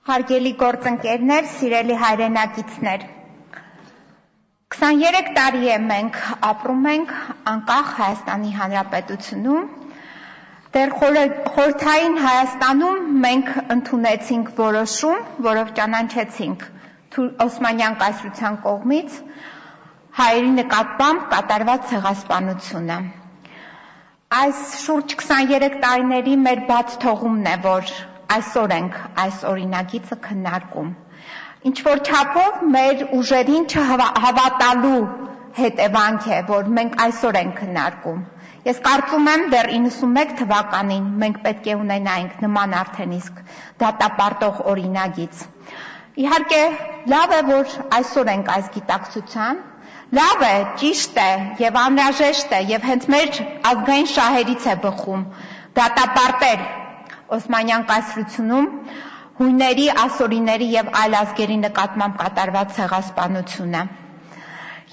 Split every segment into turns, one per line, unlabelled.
Հարգելի գործընկերներ, սիրելի հայրենակիցներ, 23 տարի է մենք ապրում ենք անկախ Հայաստանի Հանրապետությունում, դեռ խորհրդային Հայաստանում մենք ընդունեցինք որոշում, որով ճանաչեցինք Օսմանյան կայսրության կողմից հայերի նկատմամբ կատարված ցեղասպանությունը։ Այս շուրջ 23 տարիների մեր բաց թողումն է, որ այսօր ենք այս օրինագիծը քննարկում։ Ինչ-որ չափով մեր ուժերին չհավատալու հետևանք է, որ մենք այսօր ենք քննարկում։ Ես կարծում եմ դեռ 91 թվականին մենք պետք է ունենայինք նման արդեն իսկ դատապարտող օրինագիծ։ Իհարկե, լավ է, որ այսօր ենք այս գիտակցության, լավ է, ճիշտ է եւ անհրաժեշտ է եւ հենց մեր ազգային շահերից է բխում դատապարտել Օսմանյան կայսրությունում հույների, ասորիների եւ այլ ազգերի նկատմամբ կատարված ցեղասպանությունը։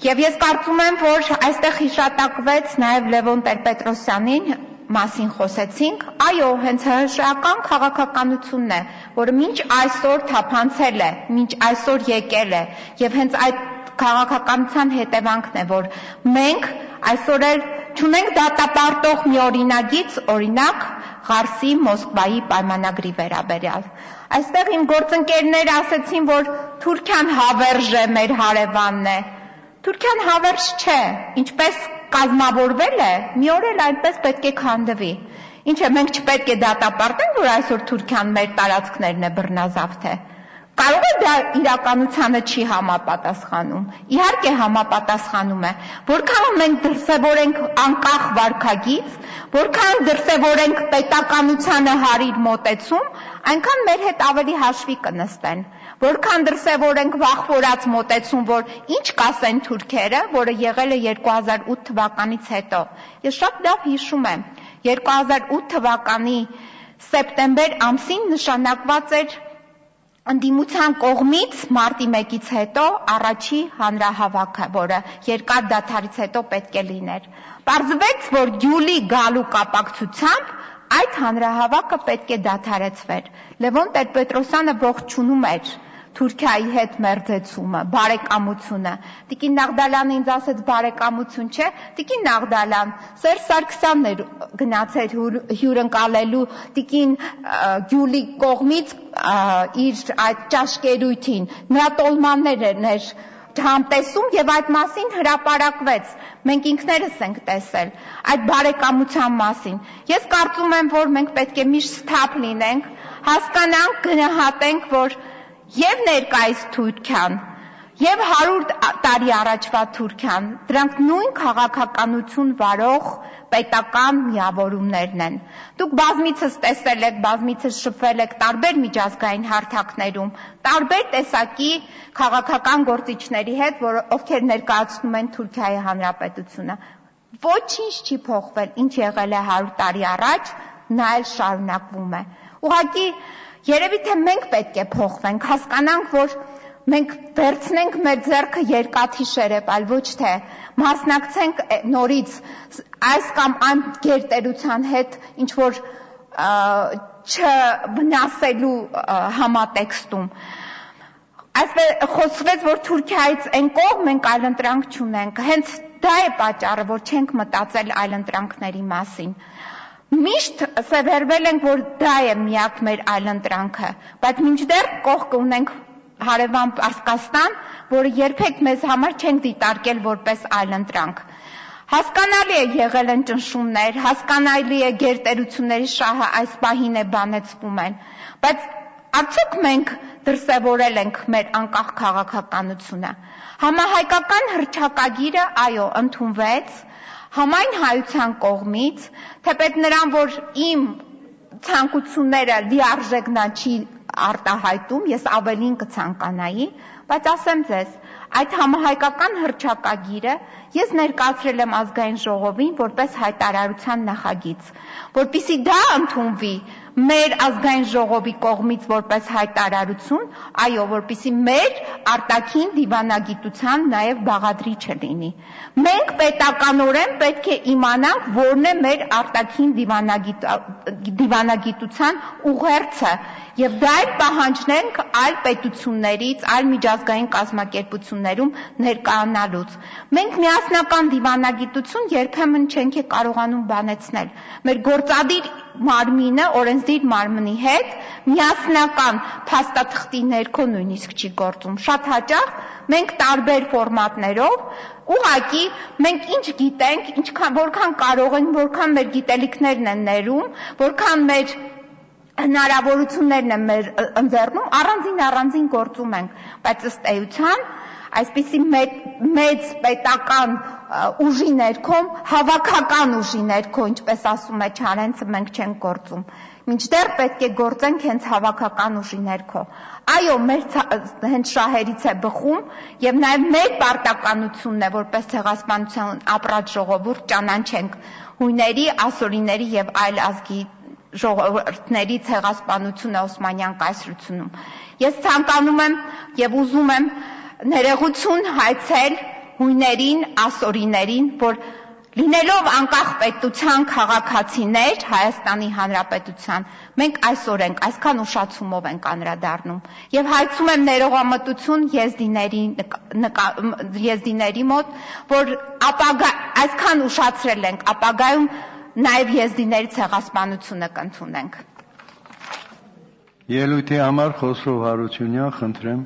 Եվ ես կարծում եմ, որ այստեղ հիշատակվեց նաեւ Լևոն Տեր-Պետրոսյանին մասին խոսեցինք, այո, հենց հրաշական քաղաքականությունն է, որը մինչ այսօր թափանցել է, մինչ այսօր եկել է եւ հենց այդ քաղաքականության հետևանքն է, որ մենք այսօր էլ չունենք դատապարտող մի օրինագիծ, օրինակ Ղարսի Մոսկվայի պայմանագրի վերաբերյալ։ Այստեղ իմ գործընկերները ասեցին, որ Թուրքիան հավերժ է, մեր հարևանն է։ Թուրքիան հավերժ չէ, ինչպես կազմավորվել է, մի օր էլ այնպես պետք է քանդվի։ Ինչ է, մենք չպետք է դատապարտենք, որ այսօր Թուրքիան մեր տարածքներն է բռնազավթ է։ Կարող է դա իրականությանը չի համապատասխանում։ Իհարկե համապատասխանում է, որքան մենք դրսևորենք անկախ վարքագիծ, որքան դրսևորենք պետականությանը հարիր մոտեցում, այնքան մեր հետ ավելի հաշվի կնստեն։ Որքան դրսևորենք վախվորած մոտեցում, որ ինչ կասեն թուրքերը, որը եղել է 2008 թվականից հետո։ Ես շատ լավ հիշում եմ, 2008 թվականի սեպտեմբեր ամսին նշանակված էր ընդդիմության կողմից մարտի 1-ից հետո առաջի հանրահավաքը, որը երկար դադարից հետո պետք է լիներ։ Պարզվեց, որ Գյուլի գալու կապակցությամբ այդ հանրահավաքը պետք է դադարեցվեր։ Լևոն Տեր-Պետրոսյանը ողջունում էր Թուրքիայի հետ մերձեցումը, բարեկամությունը։ Տիկին Նաղդալյանը ինձ ասեց բարեկամություն չէ, Տիկին Նաղդալյան, Սերժ Սարգսյանն էր գնացել հյուրընկալելու Տիկին Գյուլի կողմից իր այդ ճաշկերույթին, նրա տոլմաններն էր համտեսում եւ այդ մասին հրապարակվեց։ Մենք ինքներս ենք տեսել այդ բարեկամության մասին։ Ես կարծում եմ, որ մենք պետք է միշտ սթափ լինենք, հասկանանք, գնահատենք, որ եւ ներկայիս Թուրքիան, եւ 100 տարի առաջվա Թուրքիան, դրանք նույն քաղաքականություն վարող պետական միավորումներն են։ Դուք բազմիցս տեսել եք, բազմիցս շփվել եք տարբեր միջազգային հարթակներում, տարբեր տեսակի քաղաքական գործիչների հետ, ովքեր ներկայացնում են Թուրքիայի Հանրապետությունը։ Ոչինչ չի փոխվել, ինչ եղել է 100 տարի առաջ, նա էլ շարունակվում է։ Ուղղակի երևի թե մենք պետք է փոխվենք, հասկանանք, որ մենք վերցնենք մեր ձեռքը երկաթի շերեփ, այլ ոչ թե մասնակցենք նորից այս կամ այն գերտերության հետ ինչ որ չվնասելու համատեքստում։ Այսպես խոսվեց, որ Թուրքիայից այն կողմ մենք այլընտրանք չունենք, հենց դա է պատճառը, որ չենք մտածել այլընտրանքների մասին։ Միշտ սևեռվել ենք, որ դա է միակ մեր այլընտրանքը, բայց մինչդեռ կողքը ունենք հարևան Պարսկաստան, որը երբեք մեզ համար չենք դիտարկել որպես այլընտրանք։ Հասկանալի է եղել են ճնշումներ, հասկանալի է գերտերությունների շահը այս պահին է բանեցվում են, բայց արդյոք մենք դրսևորել ենք մեր անկախ քաղաքականությունը։ Համահայկական հռչակագիրը, այո, ընդունվեց համայն հայության կողմից, թեպետ նրան, որ իմ ցանկությունները լիարժեք նա չի արտահայտում, ես ավելին կցանկանայի, բայց ասեմ ձեզ, այդ համահայկական հռչակագիրը ես ներկայացրել եմ ազգային ժողովին որպես հայտարարության նախագիծ, որպեսզի դա ընդունվի մեր ազգային ժողովի կողմից որպես հայտարարություն, այո, որպեսզի մեր արտաքին դիվանագիտության նաև բաղադրիչը լինի։ Մենք պետականորեն պետք է իմանանք, որն է մեր արտաքին դիվանագիտության ուղերձը, եւ դա էլ պահանջենք այլ պետություններից, այլ միջազգային կազմակերպություններում ներկայանալուց։ Մենք միասնական դիվանագիտություն երբեմն չենք կարողանում բանեցնել։ Մեր գործադիր մարմինը, օրենսդիր մարմնի հետ միասնական փաստաթղթի ներքո նույնիսկ չի գործում։ Շատ հաճախ մենք տարբեր ֆորմատներով ուղղակի մենք ինչ գիտենք, որքան կարող ենք, որքան մեր գիտելիքներն են ներում, որքան մեր հնարավորություններն են մեր ընձեռնում, առանձին գործում ենք, բայց ըստ էության այսպիսի մեծ պետական ուժի ներքո, հավաքական ուժի ներքո, ինչպես ասում է Չարենցը, մենք չենք գործում։ Մինչդեռ պետք է գործենք հենց հավաքական ուժի ներքո։ Այո, մեր հենց շահերից է բխում եւ նաեւ մեր պարտականությունն է, որպես ցեղասպանության ապրած ժողովուրդ ճանաչենք հույների, ասորիների եւ այլ ազգի ժողովուրդների ցեղասպանությունը Օսմանյան կայսրությունում։ Ես ցանկանում եմ եւ ուզում եմ ներողություն հայցել հույներին, ասորիներին, որ լինելով անկախ պետության քաղաքացիներ Հայաստանի Հանրապետության, մենք այսօր ենք, այսքան ուշացումով ենք անդրադառնում եւ հայցում եմ ներողամտություն եզդիների մոտ, որ այսքան ուշացրել ենք, ապագայում նաև եզդիների ցեղասպանությունը կընդունենք։
Ելույթի համար Խոսրով Հարությունյան, խնդրեմ։